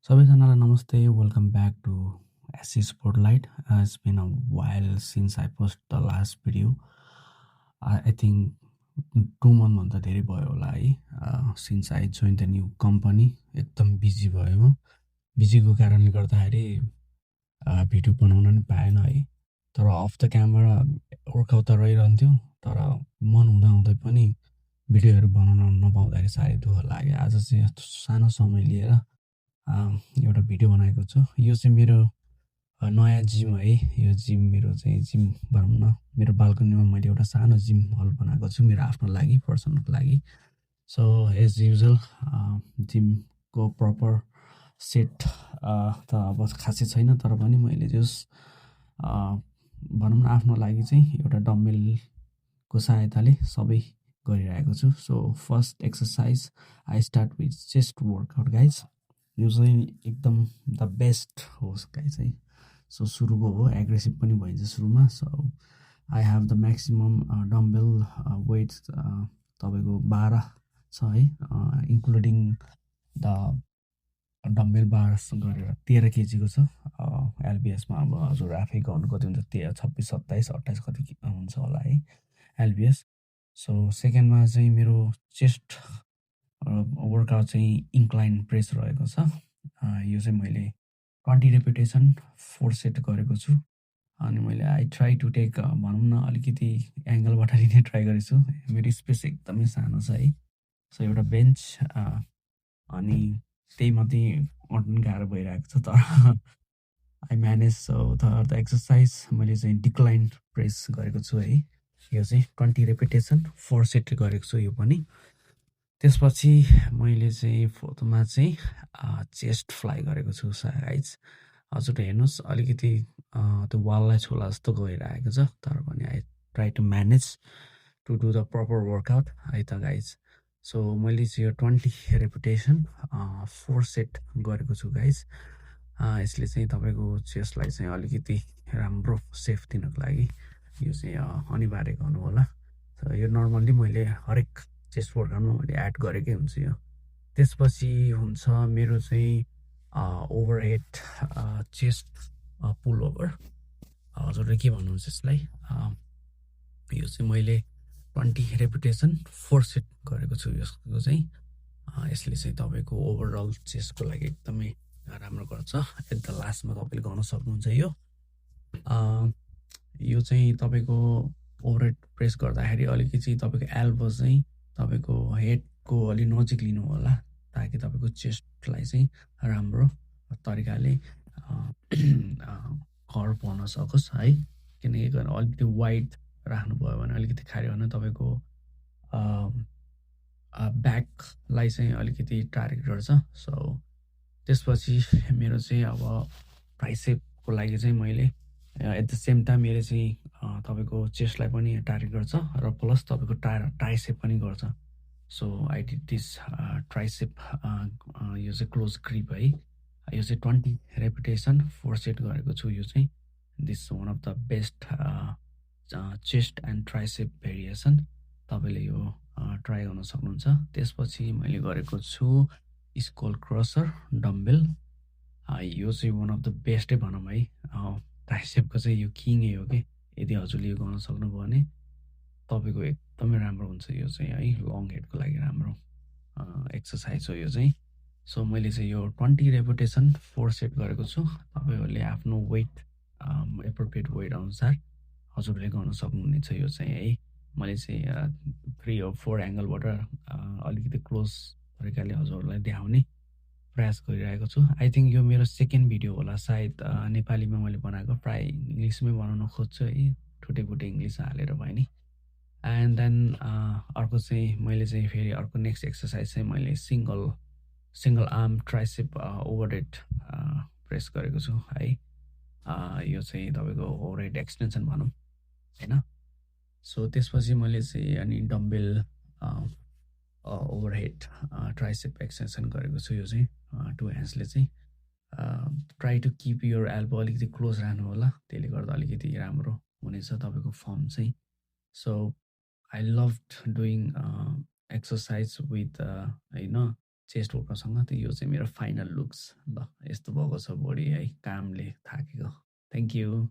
सबैजनालाई नमस्ते welcome back to SC spotlight it's been a while since I post the last video I think 2 मन्थभन्दा धेरै भयो होला है since I join the new company एकदम बिजी भयो म बिजीको कारणले गर्दाखेरि भिडियो बनाउन नि पाएन है तर अफ द क्यामेरा वर्कआउट त रहिरहन्थ्यो तर मन हुँदाहुँदै पनि भिडियोहरू बनाउन नपाउँदाखेरि साह्रै दुःख लाग्यो आज चाहिँ यस्तो सानो समय लिएर एउटा भिडियो बनाएको छु यो चाहिँ मेरो नयाँ जिम है यो जिम मेरो चाहिँ जिम भनौँ न मेरो बाल्कनीमा मैले एउटा सानो जिम हल बनाएको छु मेरो आफ्नो लागि पर्सनको लागि सो एज युजल जिमको प्रपर सेट त अब खासै छैन तर पनि मैले जस भनौँ न आफ्नो लागि चाहिँ एउटा डम्बेलको सहायताले सबै गरिरहेको छु so first exercise I start with chest workout guys यो चाहिँ एकदम द बेस्ट होस् गाइज है सो सुरुको हो एग्रेसिभ पनि भइन्छ सुरुमा so I have the maximum dumbbell weight तपाईँको 12 छ है इन्क्लुडिङ द डम्बेल 12 गरेर 13 केजीको छ एलबिएसमा अब हजुर आफै गर्नु कति हुन्छ 26, 27, 28 कति हुन्छ होला है एलबिएस सो सेकेन्डमा चाहिँ मेरो चेस्ट वर्कआउट चाहिँ इन्क्लाइन प्रेस रहेको छ यो चाहिँ मैले 20 रेपिटेसन 4 सेट गरेको छु अनि मैले आई ट्राई टु टेक भनौँ न अलिकति एङ्गलबाट लिने ट्राई गरेको छु मेरो स्पेस एकदमै सानो छ है सो एउटा बेन्च अनि त्यही मात्रै अट्नु गाह्रो भइरहेको छ तर I manage so the exercise मैले चाहिँ डिक्लाइन प्रेस गरेको छु है यो चाहिँ 20 रेपिटेसन 4 सेट गरेको छु यो पनि त्यसपछि मैले चाहिँ फोटोमा चाहिँ चेस्ट फ्लाइ गरेको छु गाइज हजुर हेर्नुहोस् अलिकति त्यो वाललाई छोला जस्तो गइरहेको छ तर पनि I try to manage to do the proper workout है त गाइज सो मैले चाहिँ यो 20 रेपिटेसन 4 सेट गरेको छु गाइज यसले चाहिँ तपाईँको चेस्टलाई चाहिँ अलिकति राम्रो सेफ दिनको लागि यो चाहिँ अनिवार्य गर्नु होला सो यो नर्मल्ली मैले हरेक चेस्ट वर्कआउटमा मैले एड गरेकै हुन्छ यो त्यसपछि हुन्छ मेरो चाहिँ ओभरहेड चेस्ट पुल ओभर हजुरले के भन्नुहुन्छ यसलाई यो चाहिँ मैले 20 रेपिटेसन 4 सेट गरेको छु यसको चाहिँ यसले चाहिँ तपाईँको ओभरअल चेस्टको लागि एकदमै राम्रो गर्छ एट द लास्टमा तपाईँले गर्न सक्नुहुन्छ यो चाहिँ तपाईँको ओभरहेड प्रेस गर्दाखेरि अलिकति तपाईँको एल्बो चाहिँ तपाईँको हेडको अलि नजिक लिनु होला ताकि तपाईँको चेस्टलाई चाहिँ राम्रो तरिकाले कर्भ हुन सकोस् है किनकि अलिकति वाइड राख्नुभयो भने अलिकति खायो भने तपाईँको ब्याकलाई चाहिँ अलिकति टार्गेट गर्छ सो त्यसपछि मेरो चाहिँ अब ट्राइसेपको लागि चाहिँ मैले एट द सेम टाइम मेरो चाहिँ तपाईँको चेस्टलाई पनि टार्गेट गर्छ र प्लस तपाईँको ट्राइसेप पनि गर्छ so I did this tricep यो चाहिँ क्लोज ग्रिप है यो चाहिँ 20 रेपिटेसन 4 सेट गरेको छु यो चाहिँ this one of the best chest and tricep variation तपाईँले यो ट्राई गर्न सक्नुहुन्छ त्यसपछि मैले गरेको छु स्कल क्रसर डम्बेल यो चाहिँ वान अफ द बेस्टै भनौँ है ट्राइसेपको चाहिँ यो किङै हो कि यदि हजुरले यो गर्न सक्नुभयो भने तपाईँको एकदमै राम्रो हुन्छ यो चाहिँ है लङ हेडको लागि राम्रो एक्सर्साइज हो यो चाहिँ सो मैले चाहिँ यो 20 रेपिटेसन 4 सेट गरेको छु तपाईँहरूले आफ्नो वेट एप्रोप्रिएट वेट अनुसार हजुरले गर्न सक्नुहुनेछ यो चाहिँ है मैले चाहिँ 3 or 4 एङ्गलबाट अलिकति क्लोज तरिकाले हजुरहरूलाई देखाउने प्रयास गरिरहेको छु आई थिङ्क यो मेरो सेकेन्ड भिडियो होला सायद नेपालीमा मैले बनाएको प्राय इङ्ग्लिसमै बनाउन खोज्छु है ठुटेफुटे इङ्ग्लिस हालेर भयो नि एन्ड देन अर्को चाहिँ मैले चाहिँ फेरि अर्को नेक्स्ट एक्सर्साइज चाहिँ मैले single arm tricep overhead press गरेको छु है यो चाहिँ तपाईँको ओभरहेड एक्सटेन्सन भनौँ होइन सो त्यसपछि मैले चाहिँ अनि डम्बेल ओभरहेड ट्राइसेप एक्सटेन्सन गरेको छु यो चाहिँ 2 ह्यान्ड्सले चाहिँ try to keep your elbow अलिकति क्लोज राख्नु होला त्यसले गर्दा अलिकति राम्रो हुनेछ तपाईँको फर्म चाहिँ so I love doing exercise with होइन चेस्ट वर्कआउटसँग। त यो चाहिँ मेरो फाइनल लुक्स। ल यस्तो भएको छ बडी है, कामले थाकेको। Thank you.